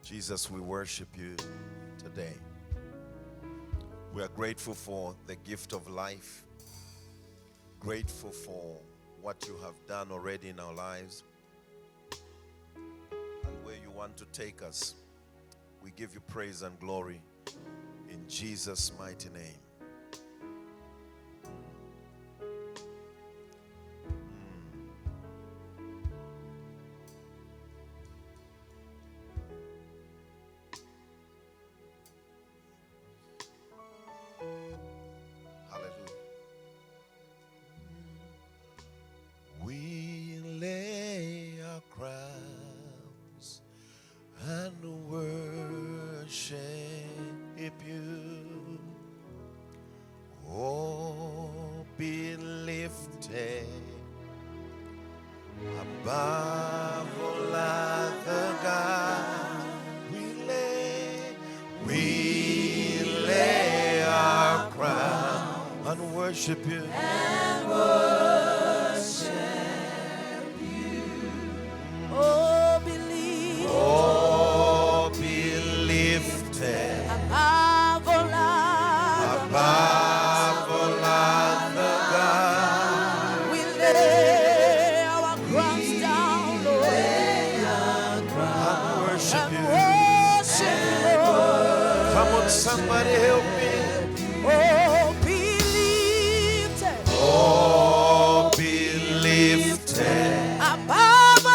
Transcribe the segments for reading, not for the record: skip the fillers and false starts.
Jesus, we worship you today. We are grateful for the gift of life, grateful for what you have done already in our lives and where you want to take us. We give you praise and glory in Jesus' mighty name. Worship you and worship you. Oh, be lifted above all other God. We lay our crowns down, Lord, and worship you. Come on, somebody help me. Above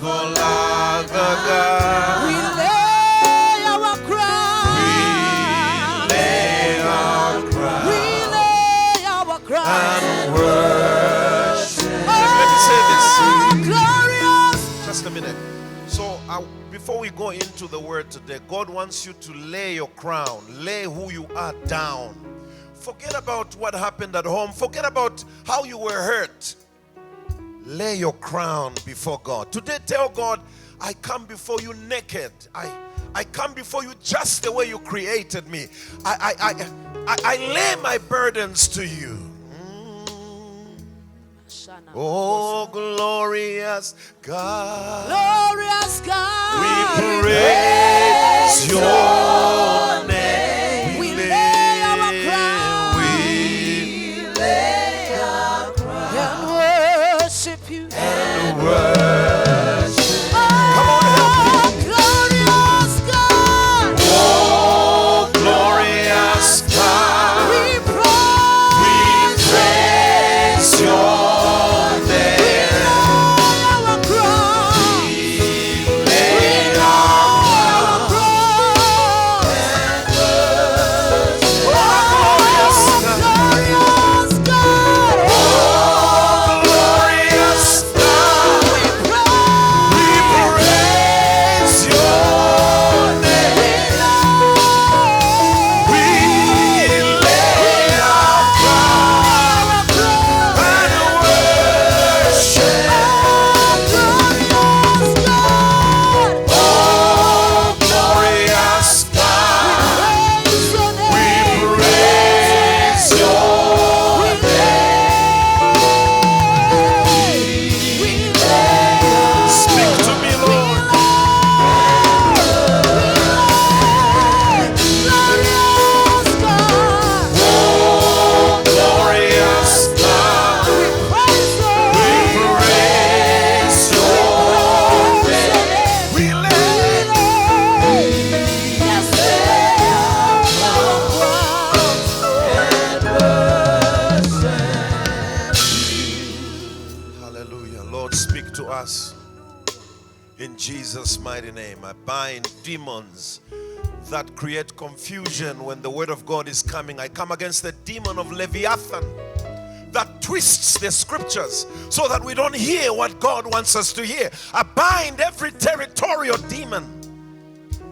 all other God, we lay our crowns. We lay our crowns and worship. Let me say this. Glorious. Just a minute. So before we go into the word today, God wants you to lay your crown, lay who you are down. Forget about what happened at home. Forget about how you were hurt. Lay your crown before God. Today, tell God, I come before you naked. I come before you just the way you created me. I lay my burdens to you. Oh, glorious God. Glorious God. We praise your name. We lay our crown. And worship you. And worship. Come on, glorious God. Oh, glorious God. We praise your in Jesus' mighty name. I bind demons that create confusion when the word of God is coming. I come against the demon of Leviathan that twists the scriptures so that we don't hear what God wants us to hear. I bind every territorial demon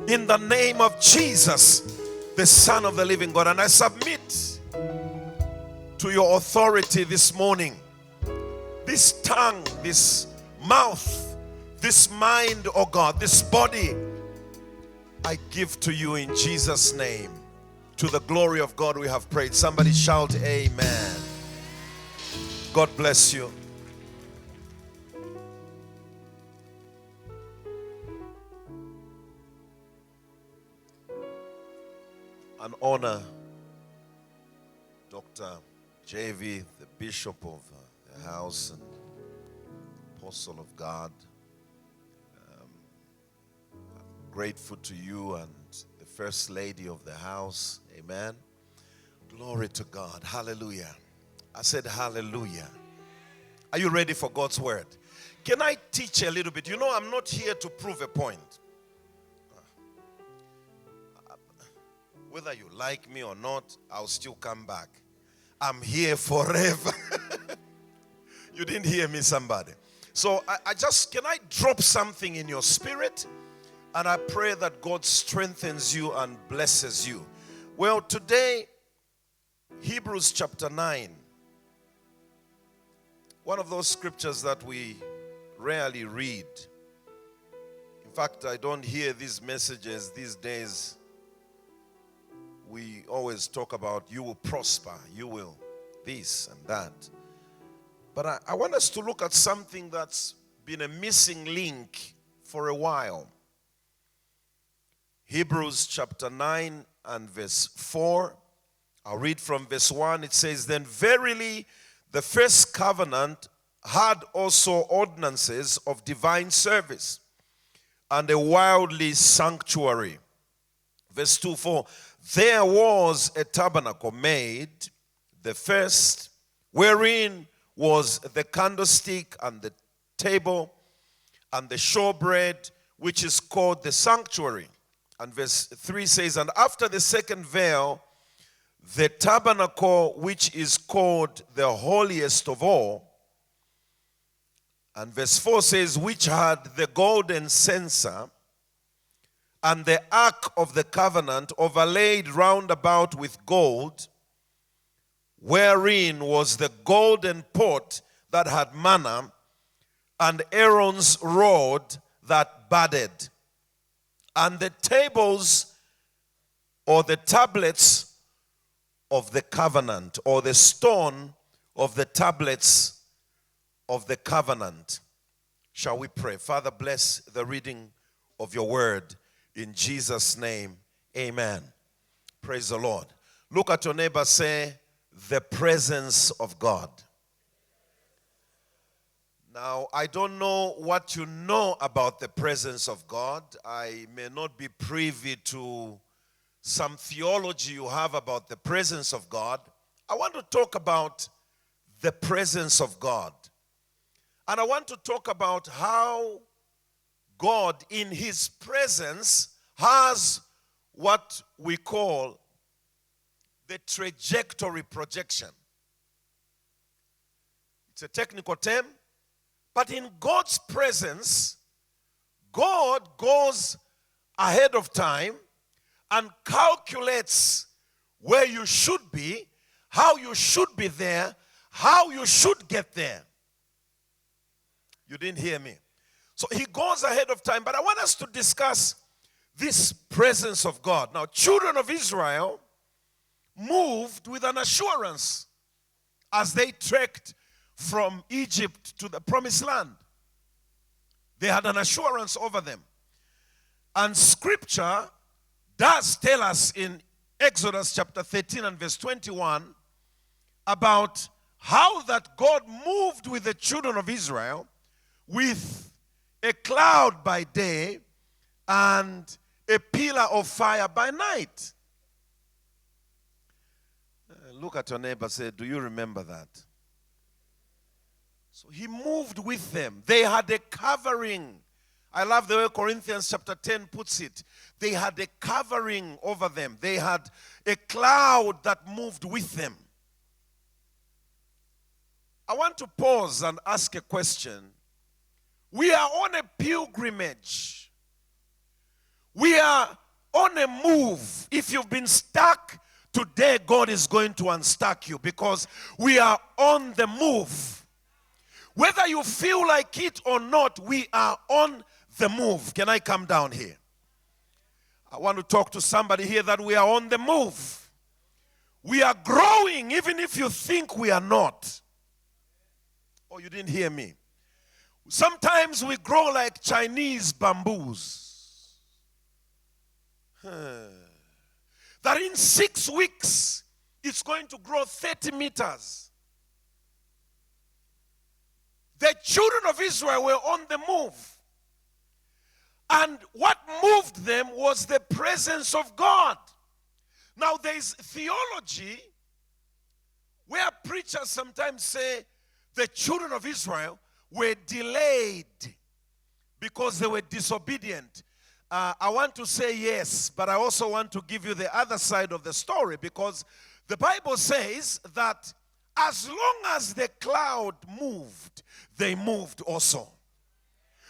in the name of Jesus, the Son of the living God. And I submit to your authority this morning. This tongue, this mouth, this mind, oh God, this body, I give to you in Jesus' name. To the glory of God we have prayed. Somebody shout amen. God bless you. an honor, Dr. JV, the Bishop of the house and Apostle of God. Grateful to you and the First Lady of the house. Amen. Glory to God. Hallelujah. I said hallelujah. Are you ready for God's word? Can I teach a little bit? You know, I'm not here to prove a point. Whether you like me or not, I'll still come back. I'm here forever. You didn't hear me, somebody. So can I drop something in your spirit? And I pray that God strengthens you and blesses you. Well, today, Hebrews chapter 9. One of those scriptures that we rarely read. In fact, I don't hear these messages these days. We always talk about you will prosper, you will this and that. But I want us to look at something that's been a missing link for a while. Hebrews chapter 9 and verse 4. I'll read from verse 1. It says, "Then verily the first covenant had also ordinances of divine service and a worldly sanctuary." Verse 2, "For there was a tabernacle made, the first, wherein was the candlestick and the table and the showbread, which is called the sanctuary." And verse 3 says, "And after the second veil, the tabernacle which is called the holiest of all." And verse 4 says, "Which had the golden censer and the ark of the covenant overlaid round about with gold, wherein was the golden pot that had manna, and Aaron's rod that budded, and the tables or the tablets of the covenant, or the stone of the tablets of the covenant." Shall we pray? Father, bless the reading of your word in Jesus' name. Amen. Praise the Lord. Look at your neighbor, say, the presence of God. Now, I don't know what you know about the presence of God. I may not be privy to some theology you have about the presence of God. I want to talk about the presence of God. And I want to talk about how God in his presence has what we call the trajectory projection. It's a technical term, but in God's presence, God goes ahead of time and calculates where you should be, how you should be there, how you should get there. You didn't hear me. So he goes ahead of time, but I want us to discuss this presence of God. Now, children of Israel moved with an assurance as they trekked from Egypt to the promised land. They had an assurance over them. And scripture does tell us in Exodus chapter 13 and verse 21 about how that God moved with the children of Israel with a cloud by day and a pillar of fire by night. Look at your neighbor and say, do you remember that? So he moved with them. They had a covering. I love the way Corinthians chapter 10 puts it. They had a covering over them. They had a cloud that moved with them. I want to pause and ask a question. We are on a pilgrimage. We are on a move. If you've been stuck, today God is going to unstuck you because we are on the move. Whether you feel like it or not, we are on the move. Can I come down here? I want to talk to somebody here that we are on the move. We are growing even if you think we are not. Oh, you didn't hear me. Sometimes we grow like Chinese bamboos. that in 6 weeks, it's going to grow 30 meters. The children of Israel were on the move. And what moved them was the presence of God. Now, there is theology where preachers sometimes say the children of Israel were delayed because they were disobedient. I want to say yes, but I also want to give you the other side of the story, because the Bible says that as long as the cloud moved, they moved also.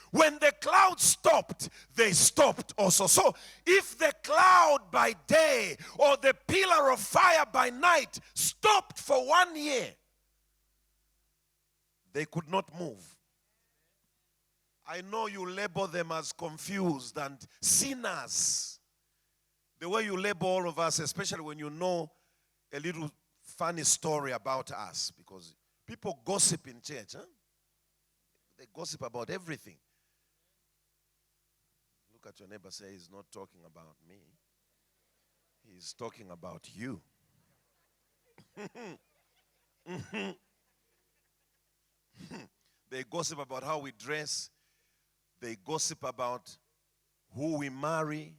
When the cloud stopped, they stopped also. So if the cloud by day or the pillar of fire by night stopped for 1 year, they could not move. I know you label them as confused and sinners. The way you label all of us, especially when you know a little funny story about us, because people gossip in church. Huh? They gossip about everything. Look at your neighbor, say, he's not talking about me. He's talking about you. They gossip about how we dress. They gossip about who we marry.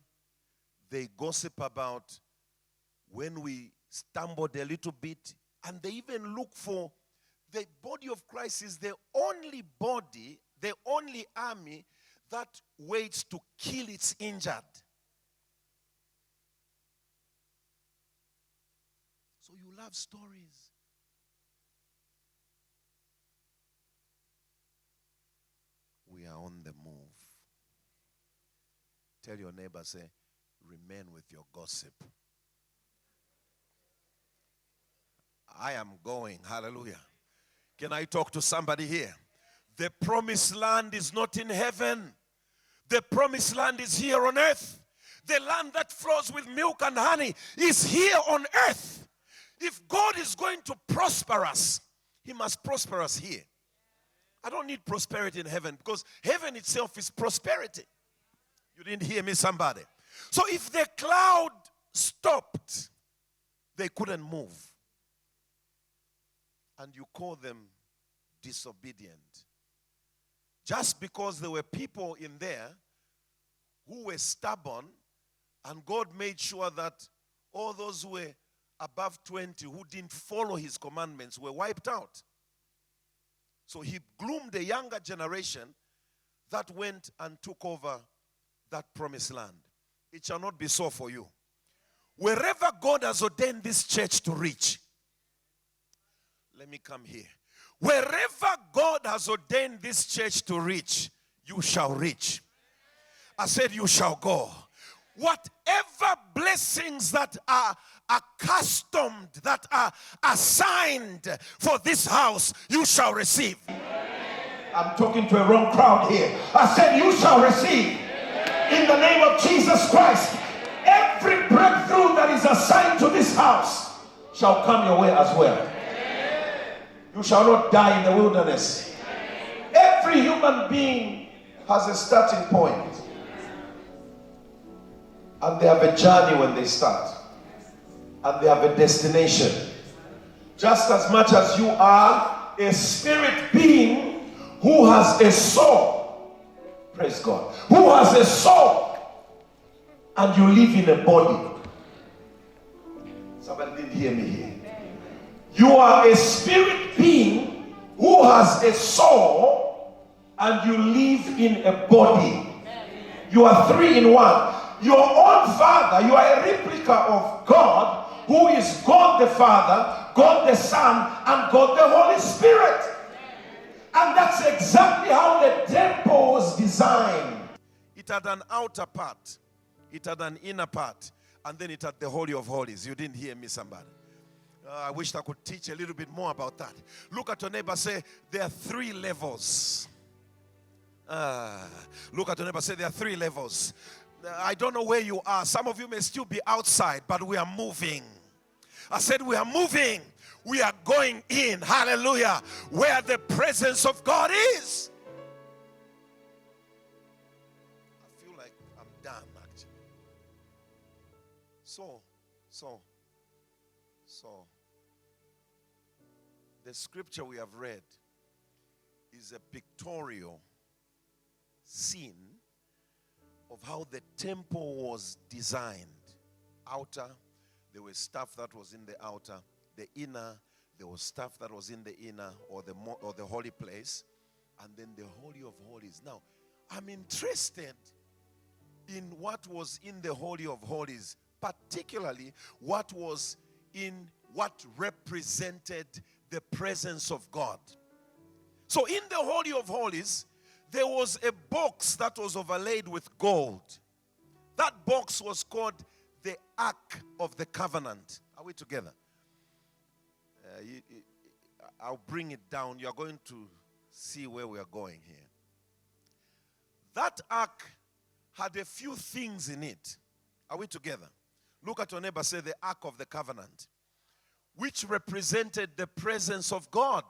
They gossip about when we stumbled a little bit. And they even look for the body of Christ is the only body, the only army that waits to kill its injured. So you love stories. We are on the move. Tell your neighbor, say, remain with your gossip. I am going. Hallelujah. Can I talk to somebody here? The promised land is not in heaven. The promised land is here on earth. The land that flows with milk and honey is here on earth. If God is going to prosper us, He must prosper us here. I don't need prosperity in heaven, because heaven itself is prosperity. You didn't hear me, somebody? So if the cloud stopped, they couldn't move. And you call them disobedient. Just because there were people in there who were stubborn, and God made sure that all those who were above 20 who didn't follow His commandments were wiped out. So He groomed a younger generation that went and took over that promised land. It shall not be so for you. Wherever God has ordained this church to reach, let me come here. Wherever God has ordained this church to reach, you shall reach. I said you shall go. Whatever blessings that are accustomed, that are assigned for this house, you shall receive. I'm talking to a wrong crowd here. I said you shall receive. In the name of Jesus Christ, every breakthrough that is assigned to this house shall come your way as well. You shall not die in the wilderness. Every human being has a starting point. And they have a journey when they start. And they have a destination. Just as much as you are a spirit being who has a soul. Praise God. Who has a soul. And you live in a body. Somebody didn't hear me here. You are a spirit being who has a soul, and you live in a body. You are 3 in 1. Your own Father, you are a replica of God, who is God the Father, God the Son, and God the Holy Spirit. And that's exactly how the temple was designed. It had an outer part, it had an inner part, and then it had the Holy of Holies. You didn't hear me, somebody? I wish I could teach a little bit more about that. Look at your neighbor, say, there are 3 levels. Look at your neighbor, say, there are 3 levels. I don't know where you are. Some of you may still be outside, but we are moving. I said we are moving. We are going in. Hallelujah. Where the presence of God is. I feel like I'm done, actually. So, So, the scripture we have read is a pictorial scene of how the temple was designed. Outer, there was stuff that was in the outer. The inner, there was stuff that was in the inner or the holy place. And then the Holy of Holies. Now, I'm interested in what was in the Holy of Holies, particularly what was in what represented the presence of God. So in the Holy of Holies, there was a box that was overlaid with gold. That box was called the Ark of the Covenant. Are we together? I'll bring it down. You are going to see where we are going here. That ark had a few things in it. Are we together? Look at your neighbor, say the Ark of the Covenant, which represented the presence of God.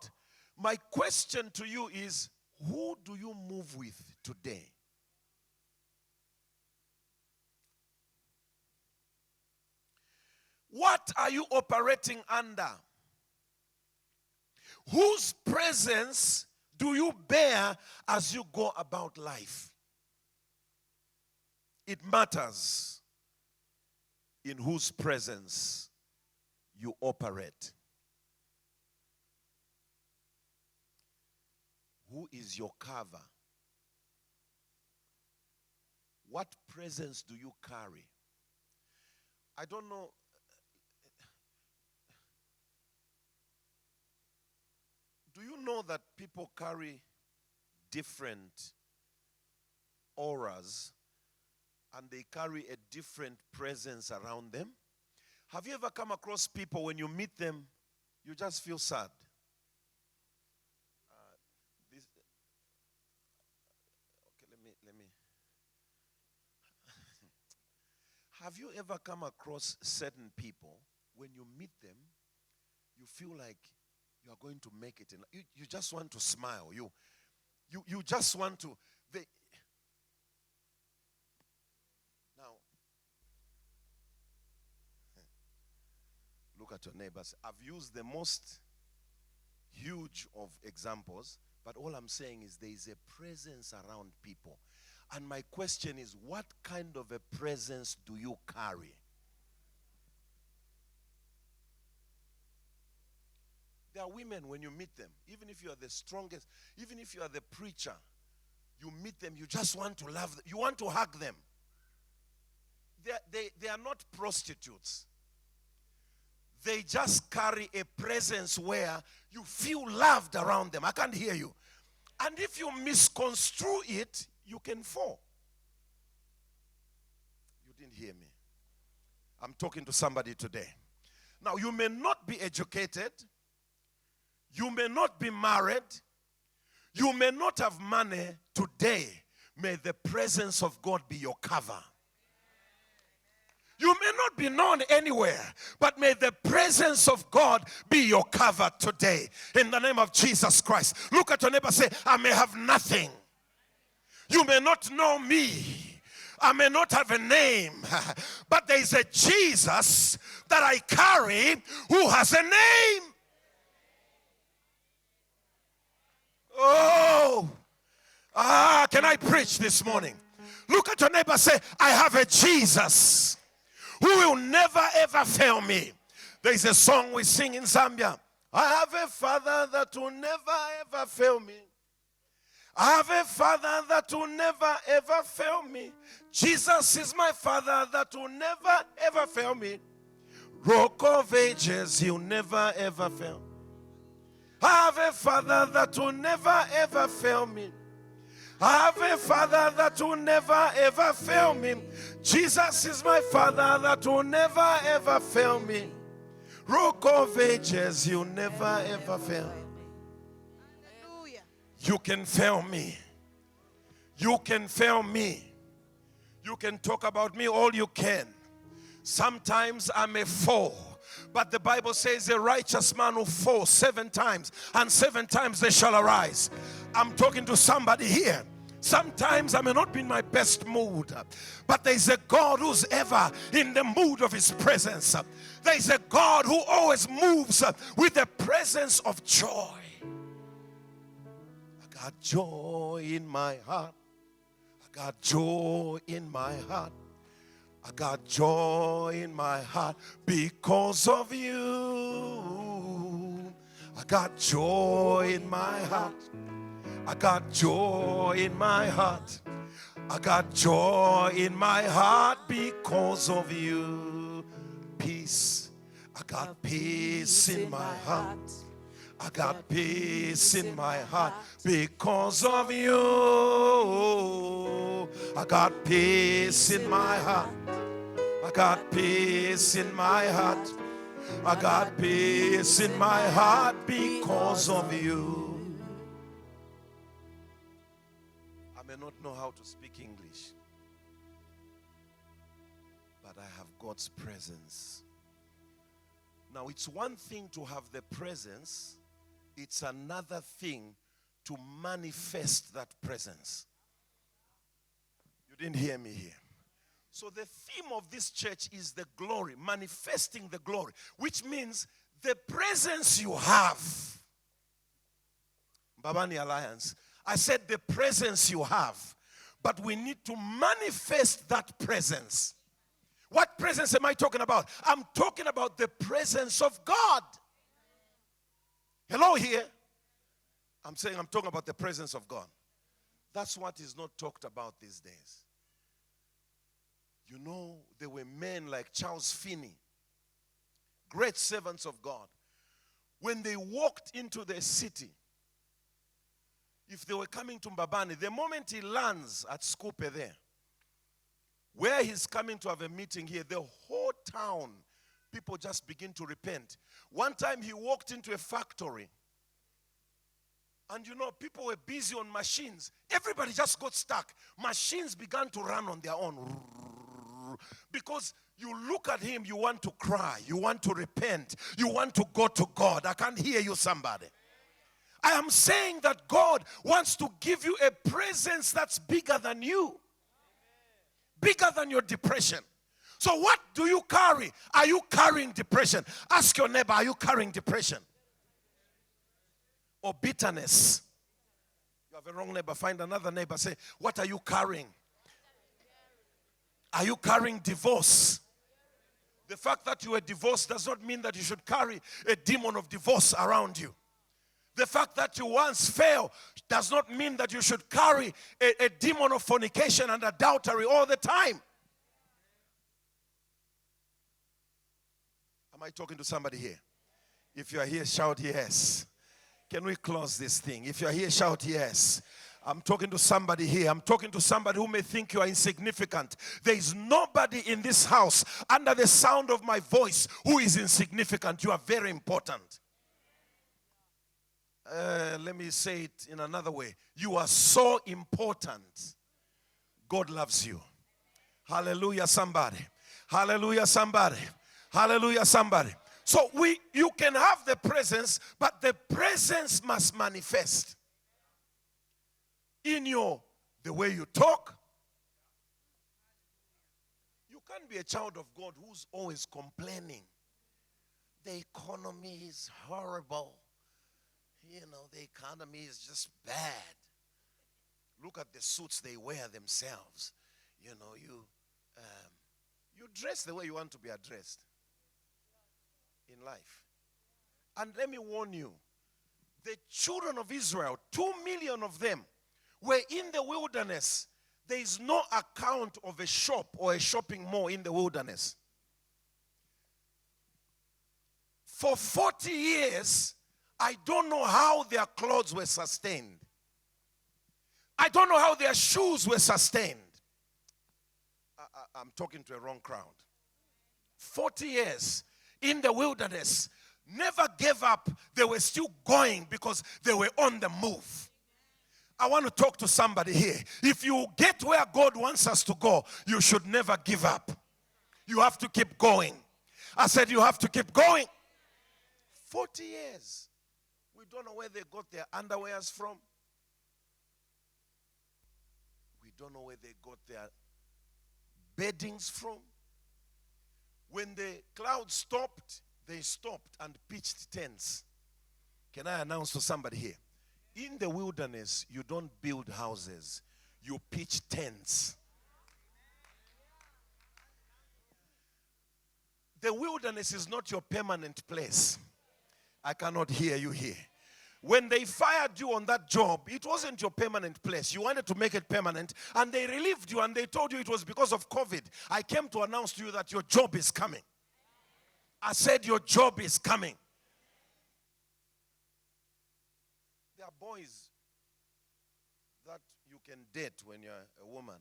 My question to you is, who do you move with today? What are you operating under? Whose presence do you bear as you go about life? It matters in whose presence you operate. Who is your cover? What presence do you carry? I don't know. Do you know that people carry different auras and they carry a different presence around them? Have you ever come across people when you meet them, you just feel sad? Let me. Have you ever come across certain people, when you meet them, you feel like you are going to make it. You just want to smile. You just want to. Now, look at your neighbors. I've used the most huge of examples, but all I'm saying is there is a presence around people. And my question is, what kind of a presence do you carry? There are women, when you meet them, even if you are the strongest, even if you are the preacher, you meet them, you just want to love them. You want to hug them. They are not prostitutes. They just carry a presence where you feel loved around them. I can't hear you. And if you misconstrue it, you can fall. You didn't hear me. I'm talking to somebody today. Now, you may not be educated. You may not be married. You may not have money today. May the presence of God be your cover. You may not be known anywhere, but may the presence of God be your cover today. In the name of Jesus Christ. Look at your neighbor and say, I may have nothing. You may not know me. I may not have a name, but there is a Jesus that I carry who has a name. Oh, can I preach this morning? Look at your neighbor and say, I have a Jesus who will never ever fail me. There is a song we sing in Zambia. I have a Father that will never ever fail me. I have a Father that will never ever fail me. Jesus is my Father that will never ever fail me. Rock of ages, he'll never ever fail. I have a Father that will never ever fail me. I have a Father that will never ever fail me. Jesus is my Father that will never ever fail me. Rock of ages, he'll never ever fail. You can fail me. You can fail me. You can talk about me all you can. Sometimes I may fall. But the Bible says a righteous man will fall 7 times, and 7 times they shall arise. I'm talking to somebody here. Sometimes I may not be in my best mood, but there is a God who's ever in the mood of his presence. There is a God who always moves with the presence of joy. I got joy in my heart. I got joy in my heart. I got joy in my heart because of you. I got joy in my heart. I got joy in my heart. I got joy in my heart because of you. Peace. I got peace in my heart. I got peace in my heart because of you. I got peace in my heart. I got peace in my heart. I got peace in my heart because of you. I may not know how to speak English, but I have God's presence. Now, it's one thing to have the presence, it's another thing to manifest that presence. You didn't hear me here. So the theme of this church is the glory, manifesting the glory, which means the presence you have. MBABAnealliance, I said the presence you have, but we need to manifest that presence. What presence am I talking about? I'm talking about the presence of God. Hello here. I'm saying I'm talking about the presence of God. That's what is not talked about these days. You know, there were men like Charles Finney, great servants of God. When they walked into the city, if they were coming to Mbabane, the moment he lands at Skupe there, where he's coming to have a meeting here, the whole town, people just begin to repent. One time he walked into a factory, and you know, people were busy on machines. Everybody just got stuck. Machines began to run on their own. Because you look at him, you want to cry, you want to repent, you want to go to God. I can't hear you, somebody. I am saying that God wants to give you a presence that's bigger than you, bigger than your depression. So what do you carry? Are you carrying depression? Ask your neighbor, are you carrying depression? Or bitterness? You have a wrong neighbor, find another neighbor, say, what are you carrying? Are you carrying divorce? The fact that you are divorced does not mean that you should carry a demon of divorce around you. The fact that you once failed does not mean that you should carry a demon of fornication and adultery all the time. Am I talking to somebody here? If you are here, shout yes. Can we close this thing? If you are here, shout yes. I'm talking to somebody here. I'm talking to somebody who may think you are insignificant. There is nobody in this house under the sound of my voice who is insignificant. You are very important. Let me say it in another way. You are so important. God loves you. Hallelujah, somebody. Hallelujah, somebody. Hallelujah, somebody. So you can have the presence, but the presence must manifest in the way you talk. You can't be a child of God who's always complaining. The economy is horrible. You know, the economy is just bad. Look at the suits they wear themselves. You know, you dress the way you want to be addressed in life. And let me warn you, the children of Israel, 2 million of them, were in the wilderness. There is no account of a shop or a shopping mall in the wilderness. For 40 years, I don't know how their clothes were sustained. I don't know how their shoes were sustained. I'm talking to a wrong crowd. 40 years in the wilderness, never gave up. They were still going because they were on the move. I want to talk to somebody here. If you get where God wants us to go, you should never give up. You have to keep going. I said you have to keep going. 40 years. We don't know where they got their underwears from. don't know where they got their beddings from. When the clouds stopped, they stopped and pitched tents. Can I announce to somebody here? In the wilderness, you don't build houses. You pitch tents. The wilderness is not your permanent place. I cannot hear you here. When they fired you on that job, it wasn't your permanent place. You wanted to make it permanent, and they relieved you, and they told you it was because of COVID. I came to announce to you that your job is coming. I said your job is coming. There are boys that you can date when you're a woman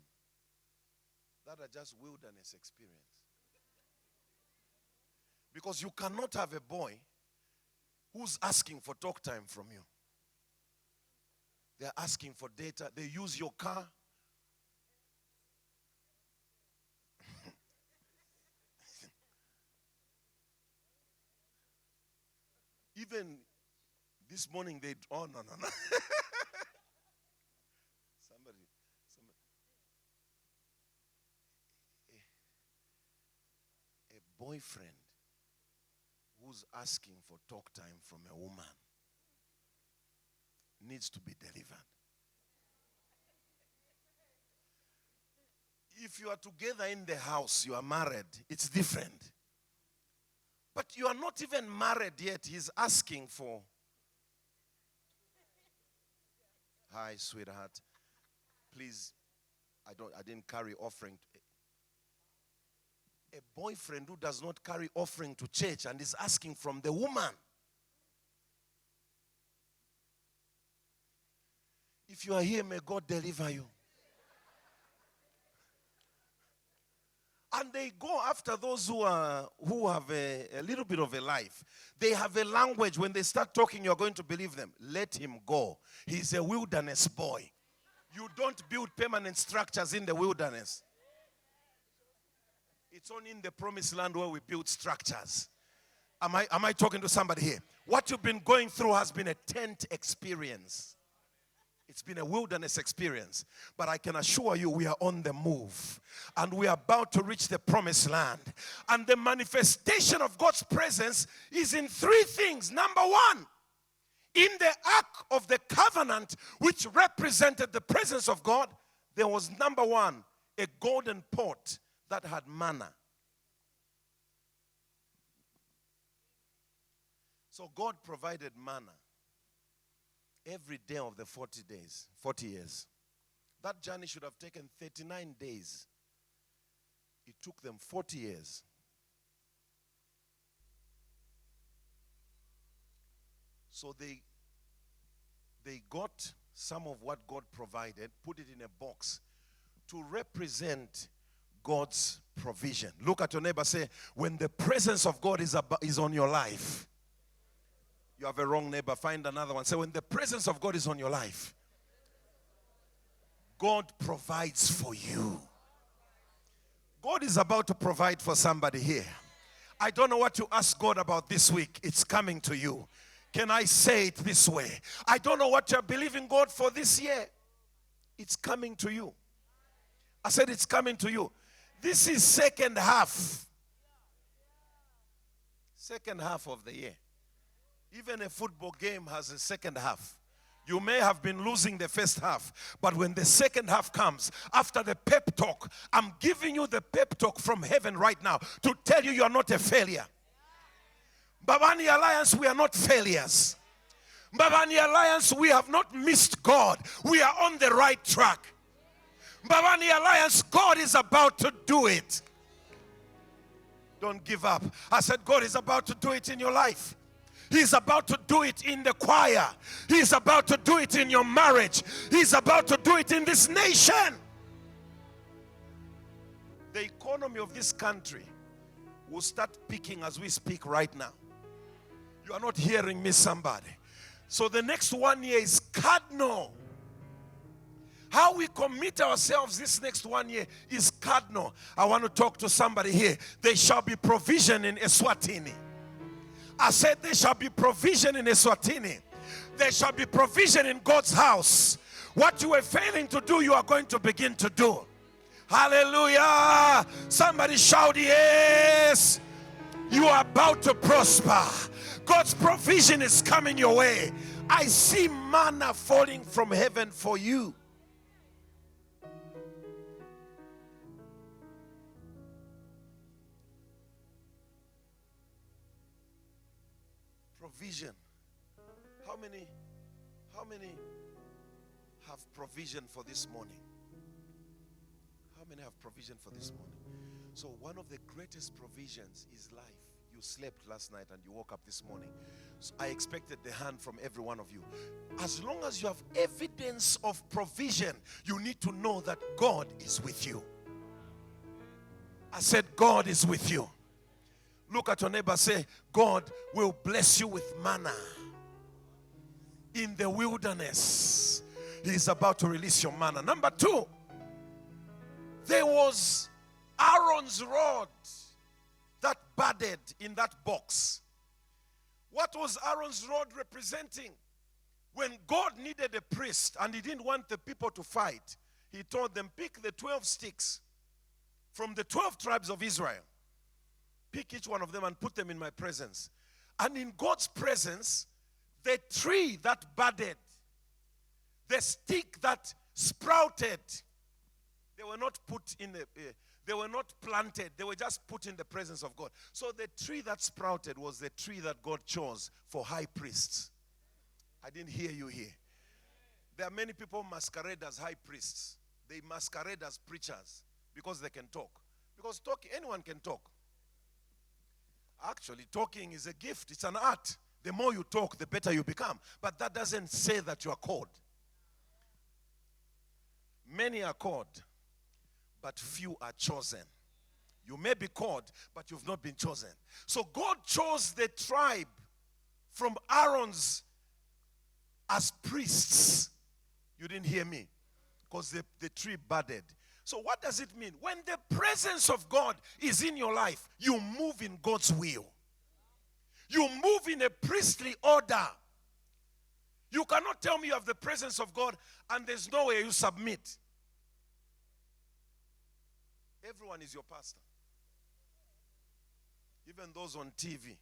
that are just wilderness experience. Because you cannot have a boy who's asking for talk time from you. They're asking for data. They use your car. Even this morning they, oh no. Somebody. A boyfriend who's asking for talk time from a woman needs to be delivered. If you are together in the house, you are married, it's different. But you are not even married yet. He's asking for, hi, sweetheart. Please, I didn't carry offering. A boyfriend who does not carry offering to church and is asking from the woman. If you are here, may God deliver you. And they go after those who have a little bit of a life. They have a language. When they start talking, you're going to believe them. Let him go. He's a wilderness boy. You don't build permanent structures in the wilderness. It's only in the promised land where we build structures. Am I talking to somebody here? What you've been going through has been a tent experience. It's been a wilderness experience. But I can assure you we are on the move. And we are about to reach the promised land. And the manifestation of God's presence is in three things. Number one, in the ark of the covenant, which represented the presence of God, there was number one, a golden pot that had manna. So God provided manna every day of the 40 days, 40 years. That journey should have taken 39 days. It took them 40 years. So they got some of what God provided, put it in a box to represent God's provision. Look at your neighbor, say, when the presence of God is on your life. You have a wrong neighbor, find another one. Say, when the presence of God is on your life, God provides for you. God is about to provide for somebody here. I don't know what you ask God about this week. It's coming to you. Can I say it this way? I don't know what you're believing God for this year. It's coming to you. I said it's coming to you. This is second half. Second half of the year. Even a football game has a second half. You may have been losing the first half, but when the second half comes, after the pep talk, I'm giving you the pep talk from heaven right now to tell you are not a failure. MBABANE Alliance, we are not failures. MBABANE Alliance, we have not missed God. We are on the right track. MBABANE Alliance, God is about to do it. Don't give up. I said God is about to do it in your life. He's about to do it in the choir. He's about to do it in your marriage. He's about to do it in this nation. The economy of this country will start peaking as we speak right now. You are not hearing me, somebody. So the next 1 year is cardinal. How we commit ourselves this next 1 year is cardinal. I want to talk to somebody here. There shall be provision in Eswatini. I said there shall be provision in Eswatini. There shall be provision in God's house. What you were failing to do, you are going to begin to do. Hallelujah. Somebody shout yes. You are about to prosper. God's provision is coming your way. I see manna falling from heaven for you. Provision. How many have provision for this morning? How many have provision for this morning? So one of the greatest provisions is life. You slept last night and you woke up this morning. So I expected the hand from every one of you. As long as you have evidence of provision, you need to know that God is with you. I said God is with you. Look at your neighbor, say, God will bless you with manna in the wilderness. He is about to release your manna. Number 2, there was Aaron's rod that budded in that box. What was Aaron's rod representing? When God needed a priest and he didn't want the people to fight, he told them, pick the 12 sticks from the 12 tribes of Israel. Pick each one of them and put them in my presence. And in God's presence, the tree that budded, the stick that sprouted, they were not put in they were not planted. They were just put in the presence of God. So the tree that sprouted was the tree that God chose for high priests. I didn't hear you here. There are many people masquerade as high priests. They masquerade as preachers because they can talk. Because anyone can talk. Actually, talking is a gift. It's an art. The more you talk, the better you become. But that doesn't say that you are called. Many are called, but few are chosen. You may be called, but you've not been chosen. So God chose the tribe from Aaron's as priests. You didn't hear me. Because the tree budded. So what does it mean? When the presence of God is in your life, you move in God's will. You move in a priestly order. You cannot tell me you have the presence of God and there's no way you submit. Everyone is your pastor. Even those on TV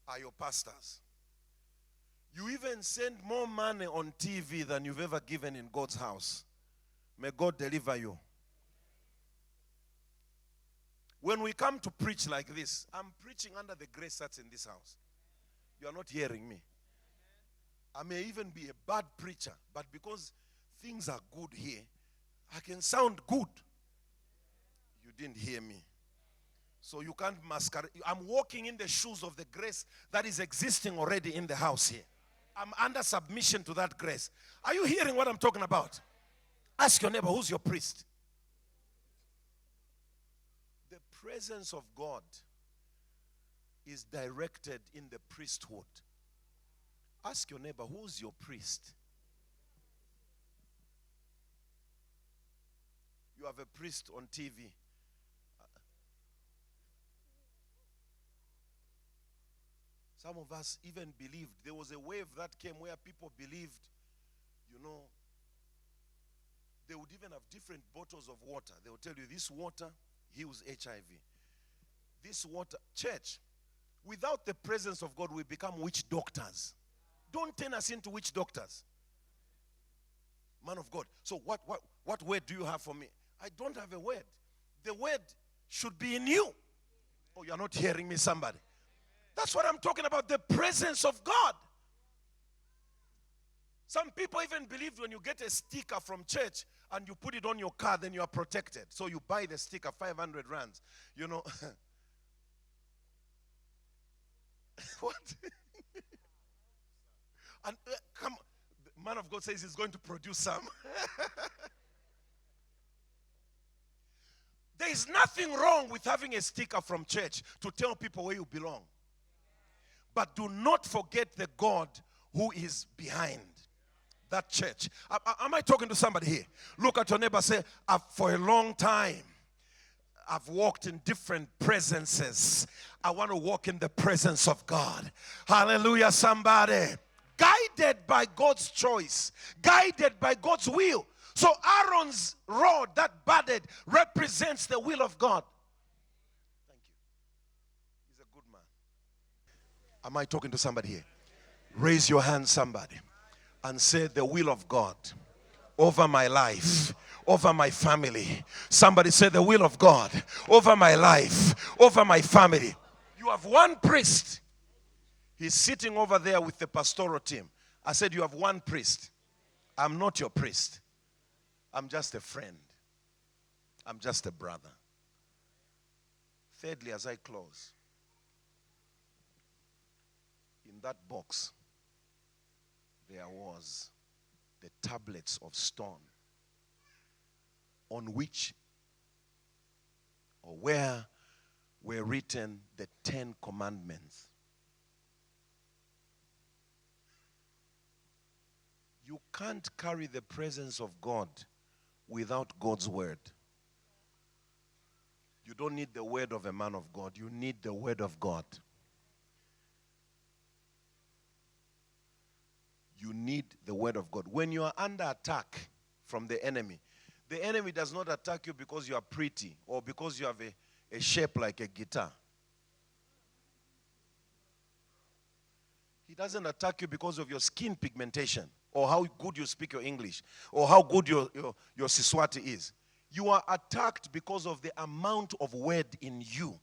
are your pastors. You even send more money on TV than you've ever given in God's house. May God deliver you. When we come to preach like this, I'm preaching under the grace that's in this house. You are not hearing me. I may even be a bad preacher, but because things are good here, I can sound good. You didn't hear me. So you can't masquerade. I'm walking in the shoes of the grace that is existing already in the house here. I'm under submission to that grace. Are you hearing what I'm talking about? Ask your neighbor, who's your priest? The presence of God is directed in the priesthood. Ask your neighbor, who's your priest? You have a priest on TV. Some of us even believed. There was a wave that came where people believed, they would even have different bottles of water. They would tell you this water heals HIV. This water, church, without the presence of God, we become witch doctors. Don't turn us into witch doctors. Man of God. So what word do you have for me? I don't have a word. The word should be in you. Oh, you're not hearing me, somebody. That's what I'm talking about, the presence of God. Some people even believe when you get a sticker from church and you put it on your car, then you are protected. So you buy the sticker, 500 rands. What? And come, the man of God says he's going to produce some. There is nothing wrong with having a sticker from church to tell people where you belong. But do not forget the God who is behind that church. Am I talking to somebody here? Look at your neighbor, say, for a long time, I've walked in different presences. I want to walk in the presence of God. Hallelujah, somebody. guided by God's choice, guided by God's will. So Aaron's rod that budded represents the will of God. Thank you. He's a good man. Am I talking to somebody here? Raise your hand, somebody, and say the will of God over my life, over my family. Somebody say the will of God over my life, over my family. You have one priest. He's sitting over there with the pastoral team. I said, you have one priest. I'm not your priest. I'm just a friend. I'm just a brother. Thirdly, as I close, in that box, there was the tablets of stone on which or where were written the 10 commandments. You can't carry the presence of God without God's word. You don't need the word of a man of God. You need the word of God. You need the word of God. When you are under attack from the enemy does not attack you because you are pretty or because you have a shape like a guitar. He doesn't attack you because of your skin pigmentation or how good you speak your English or how good your Siswati is. You are attacked because of the amount of word in you.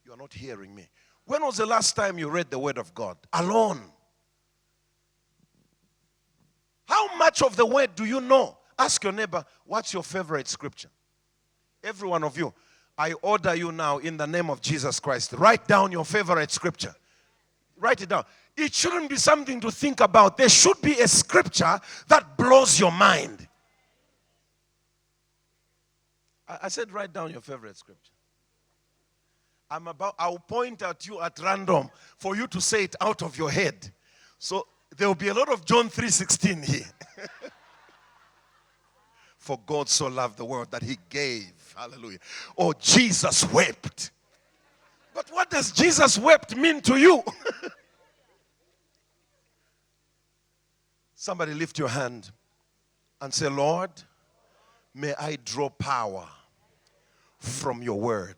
You are not hearing me. When was the last time you read the word of God? Alone. How much of the word do you know? Ask your neighbor, what's your favorite scripture? Every one of you, I order you now in the name of Jesus Christ, write down your favorite scripture. Write it down. It shouldn't be something to think about. There should be a scripture that blows your mind. I said write down your favorite scripture. I'll point at you at random for you to say it out of your head. So there will be a lot of John 3:16 here. For God so loved the world that he gave. Hallelujah. Or Jesus wept. But what does Jesus wept mean to you? Somebody lift your hand and say, Lord, may I draw power from your word.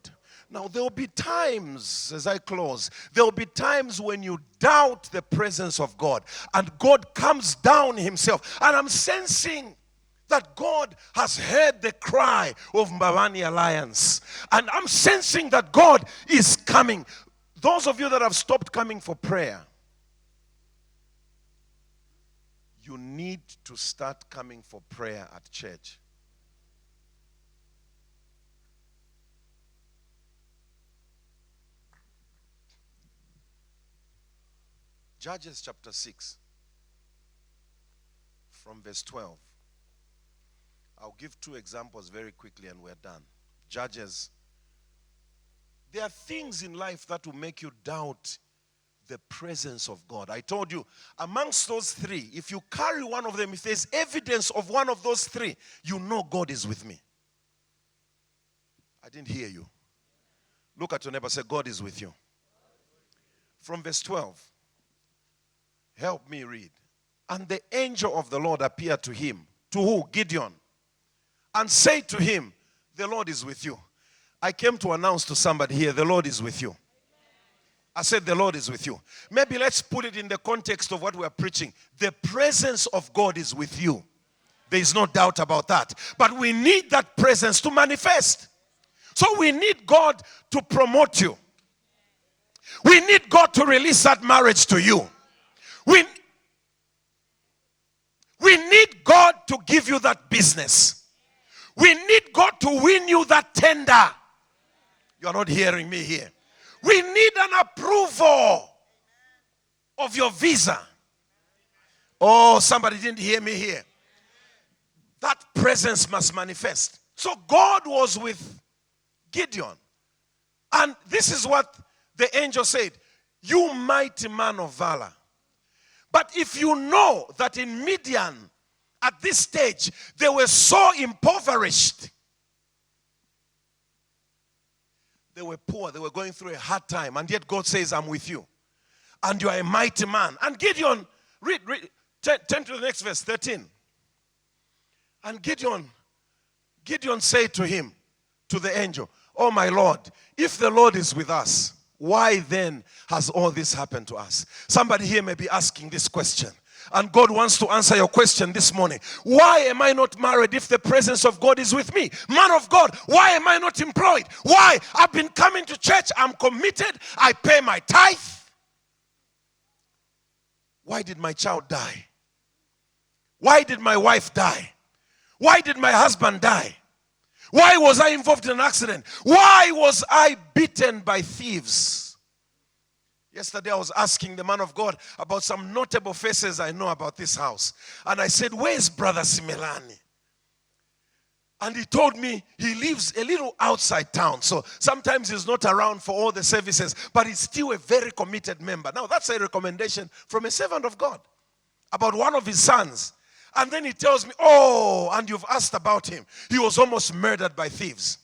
Now, there will be times, as I close, there will be times when you doubt the presence of God and God comes down himself. And I'm sensing that God has heard the cry of MBABAnealliance. And I'm sensing that God is coming. Those of you that have stopped coming for prayer, you need to start coming for prayer at church. Judges chapter 6, from verse 12. I'll give 2 examples very quickly and we're done. Judges. There are things in life that will make you doubt the presence of God. I told you, amongst those 3, if you carry one of them, if there's evidence of one of those 3, you know God is with me. I didn't hear you. Look at your neighbor, say, God is with you. From verse 12. Help me read. And the angel of the Lord appeared to him. To who? Gideon. And said to him, the Lord is with you. I came to announce to somebody here, the Lord is with you. I said, the Lord is with you. Maybe let's put it in the context of what we are preaching. The presence of God is with you. There is no doubt about that. But we need that presence to manifest. So we need God to promote you. We need God to release that marriage to you. We need God to give you that business. We need God to win you that tender. You are not hearing me here. We need an approval of your visa. Oh, somebody didn't hear me here. That presence must manifest. So God was with Gideon. And this is what the angel said. You mighty man of valor. But if you know that in Midian, at this stage, they were so impoverished. They were poor. They were going through a hard time. And yet God says, I'm with you. And you are a mighty man. And Gideon Read. Turn to the next verse, 13. And Gideon said to him, to the angel, "Oh my Lord, if the Lord is with us, why then has all this happened to us?" Somebody here may be asking this question. And God wants to answer your question this morning. Why am I not married if the presence of God is with me? Man of God, why am I not employed? Why? I've been coming to church. I'm committed. I pay my tithe. Why did my child die? Why did my wife die? Why did my husband die? Why was I involved in an accident? Why was I beaten by thieves? Yesterday I was asking the man of God about some notable faces I know about this house. And I said, "Where's Brother Simelani?" And he told me he lives a little outside town. So sometimes he's not around for all the services, but he's still a very committed member. Now that's a recommendation from a servant of God about one of his sons. And then he tells me, "Oh, and you've asked about him. He was almost murdered by thieves."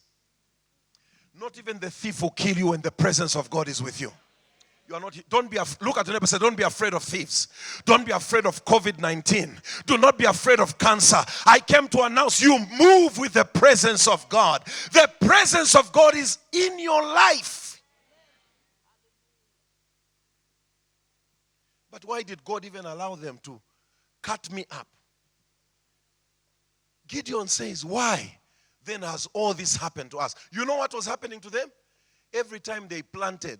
Not even the thief will kill you when the presence of God is with you. You are not. Look at your neighbor and say, "Don't be afraid of thieves. Don't be afraid of COVID-19. Do not be afraid of cancer." I came to announce you move with the presence of God. The presence of God is in your life. But why did God even allow them to cut me up? Gideon says, "Why then has all this happened to us?" You know what was happening to them? Every time they planted,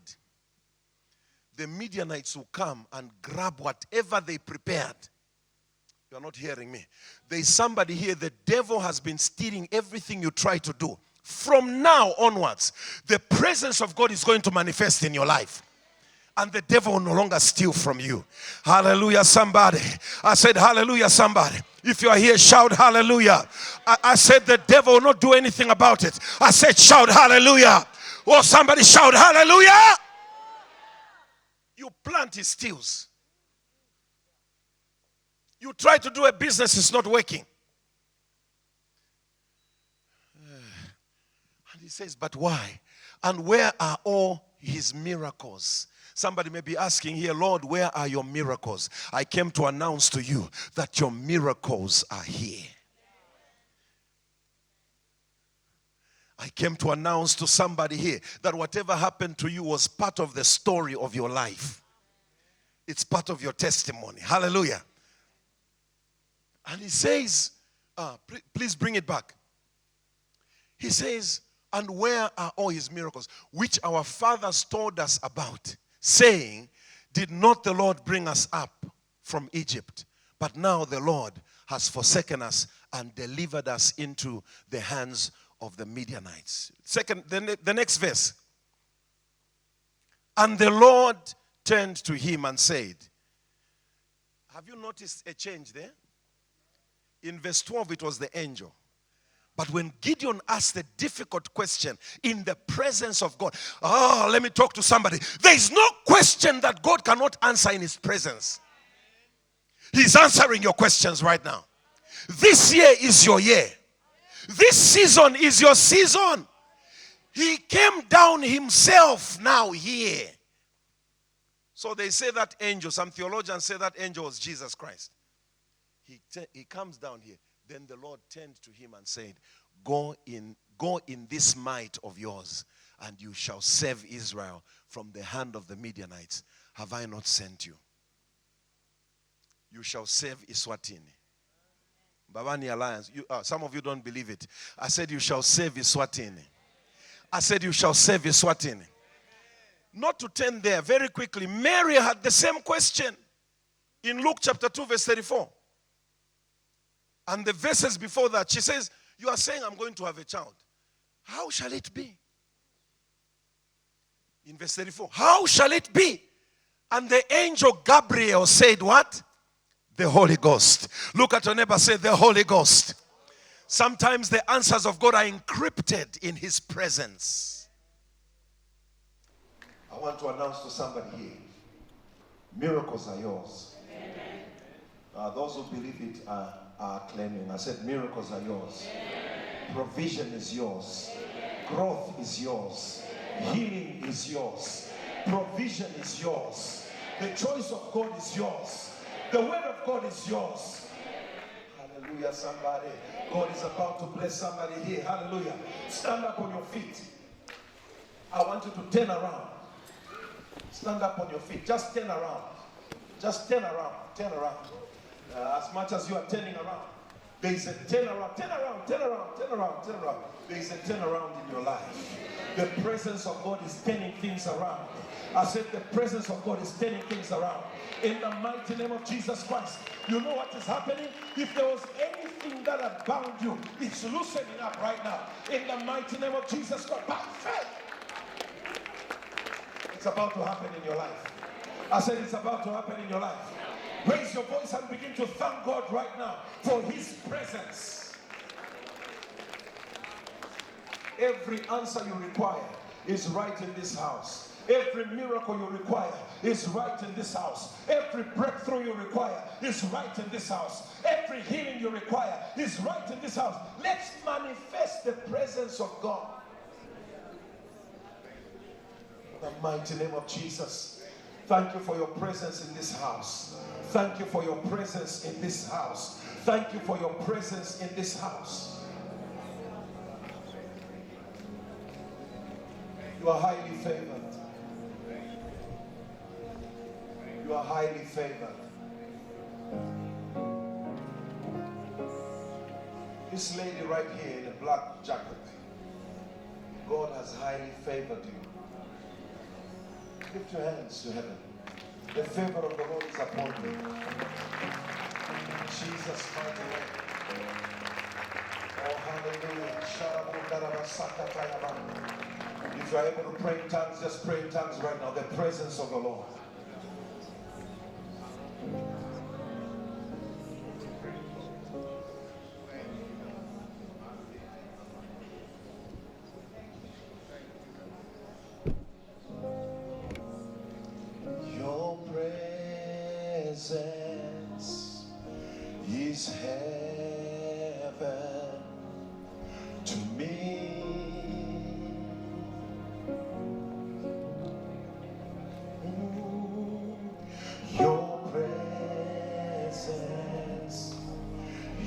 the Midianites will come and grab whatever they prepared. You are not hearing me. There is somebody here, the devil has been stealing everything you try to do. From now onwards, the presence of God is going to manifest in your life. And the devil will no longer steal from you. Hallelujah, somebody. I said, hallelujah, somebody. If you are here, shout hallelujah. I said the devil will not do anything about it. I said, shout hallelujah. Oh, somebody shout hallelujah. You plant, he steals. You try to do a business, it's not working. And he says, "But why? And where are all his miracles?" Somebody may be asking here, "Lord, where are your miracles?" I came to announce to you that your miracles are here. I came to announce to somebody here that whatever happened to you was part of the story of your life. It's part of your testimony. Hallelujah. And he says, please bring it back. He says, "And where are all his miracles, which our fathers told us about, saying, did not the Lord bring us up from Egypt? But now the Lord has forsaken us and delivered us into the hands of the Midianites." The next verse. "And the Lord turned to him and said," have you noticed a change there? In verse 12, it was the angel. But when Gideon asked the difficult question in the presence of God, let me talk to somebody. There is no question that God cannot answer in his presence. He's answering your questions right now. This year is your year. This season is your season. He came down himself now here. So they say that angel, some theologians say that angel was Jesus Christ. He comes down here. Then the Lord turned to him and said, go in this might of yours, and you shall save Israel from the hand of the Midianites. Have I not sent you? You shall save Siswati. MBABAnealliance. Some of you don't believe it. I said you shall save Siswati. I said you shall save Siswati. Not to turn there, very quickly. Mary had the same question in Luke chapter 2 verse 34. And the verses before that, she says, you are saying I'm going to have a child. How shall it be? In verse 34, how shall it be? And the angel Gabriel said what? The Holy Ghost. Look at your neighbor, say the Holy Ghost. Sometimes the answers of God are encrypted in his presence. I want to announce to somebody here, miracles are yours. Those who believe it are claiming. I said miracles are yours. Provision is yours. Growth is yours. Healing is yours. Provision is yours. The choice of God is yours. The word of God is yours. Hallelujah, somebody. God is about to bless somebody here. Hallelujah. Stand up on your feet. I want you to turn around. Stand up on your feet. Just turn around. Just turn around. Turn around. As much as you are turning around, there is a turn around. Turn around. Turn around. Turn around. Turn around. There is a turn around in your life. The presence of God is turning things around. I said the presence of God is turning things around. In the mighty name of Jesus Christ. You know what is happening? If there was anything that had bound you, it's loosening up right now. In the mighty name of Jesus Christ. By faith. It's about to happen in your life. I said it's about to happen in your life. Raise your voice and begin to thank God right now for His presence. Every answer you require is right in this house. Every miracle you require is right in this house. Every breakthrough you require is right in this house. Every healing you require is right in this house. Let's manifest the presence of God. In the mighty name of Jesus. Thank you for your presence in this house. Thank you for your presence in this house. Thank you for your presence in this house. You are highly favored. You are highly favored. This lady right here in a black jacket, God has highly favored you. Lift your hands to heaven. The favor of the Lord is upon you. Jesus' mighty name. Oh, hallelujah. If you are able to pray in tongues, just pray in tongues right now. The presence of the Lord. Your presence is heaven to me. Your presence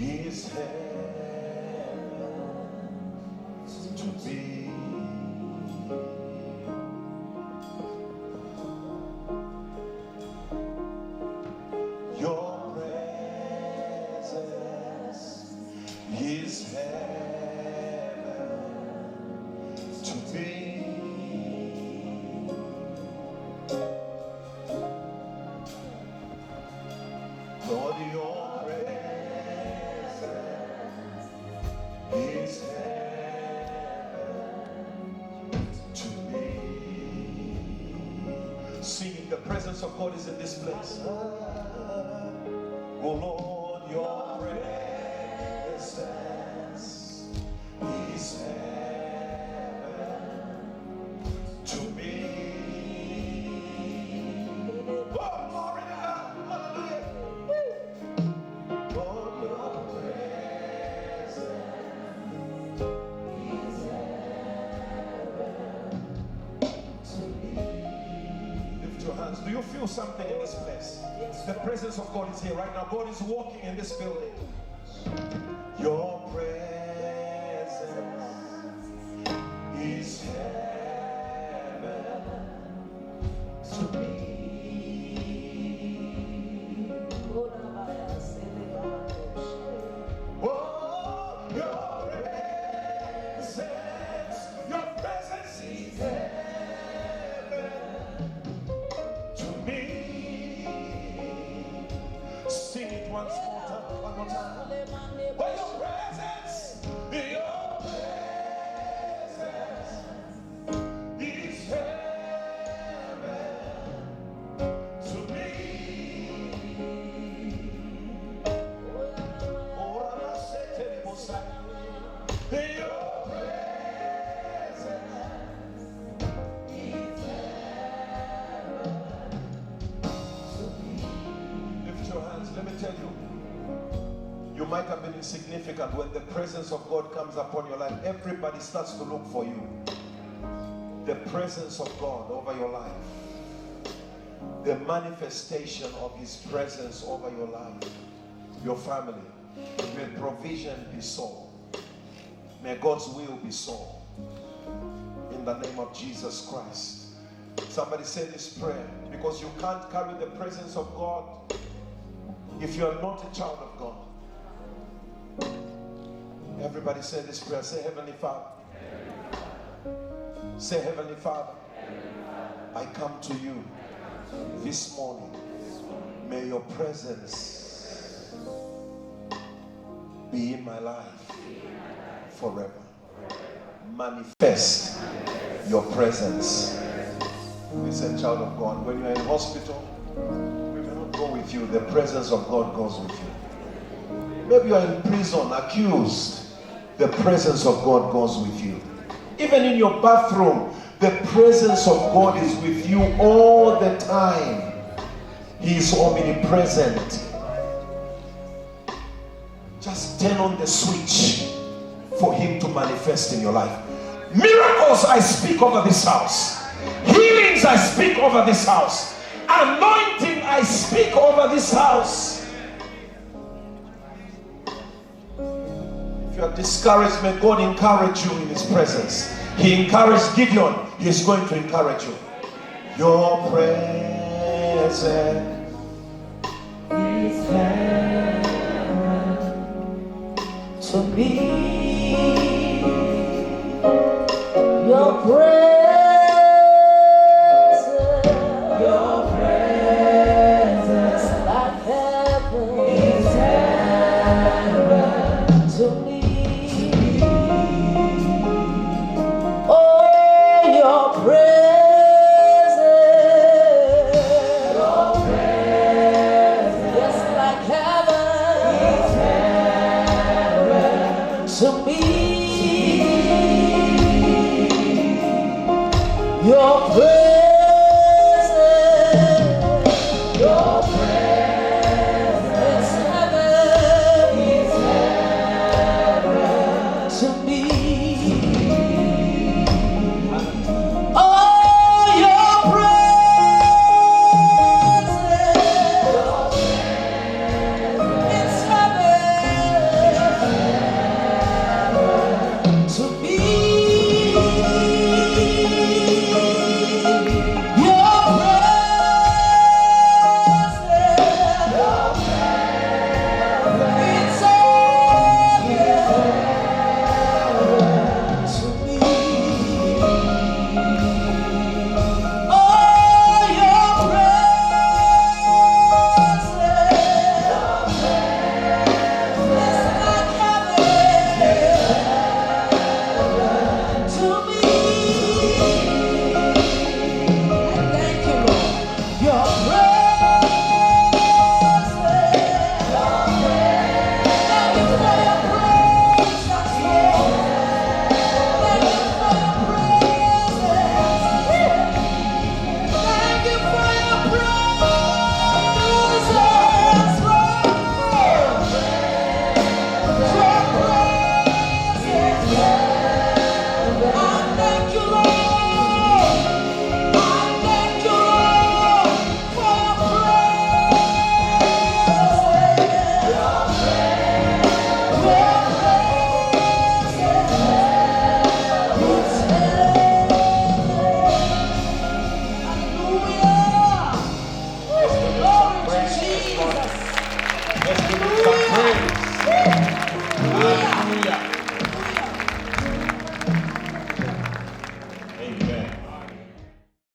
is heaven to me. Your presence is heaven to me. Lord, your presence is heaven to me. Singing, the presence of God is in this place. Oh Lord, your presence is heaven to me. Oh, glory to God. Hallelujah. Lord, your presence is heaven to me. Lift your hands. Do you feel something in this place? The presence of God is here right now. God is walking in this building. Your presence is heaven to me. Oh, your presence is heaven to me. Sing it one more time. Oh, your presence is heaven to me. Oh, I said to you, your presence is heaven to me. Lift your hands. Let me tell you. You might have been insignificant. When the presence of God comes upon your life, everybody starts to look for you. The presence of God over your life. the manifestation of His presence over your life, your family. May provision be so. May God's will be so. In the name of Jesus Christ. Somebody say this prayer, because you can't carry the presence of God if you are not a child of God. Everybody say this prayer. Say, Heavenly Father. Say, Heavenly Father, I come to you this morning. May your presence be in my life forever. Manifest your presence. Listen, child of God, when you are in hospital, we may not go with you. The presence of God goes with you. Maybe you are in prison, accused. The presence of God goes with you. Even in your bathroom, the presence of God is with you all the time. He is omnipresent. Just turn on the switch for Him to manifest in your life. Miracles I speak over this house. Healings I speak over this house. Anointing I speak over this house. If you are discouraged, may God encourage you in His presence. He encouraged Gideon. He is going to encourage you. Your presence is heaven To me, your presence like heaven is heaven to me. Oh, your presence, yes, like heaven is heaven to me. Your praise.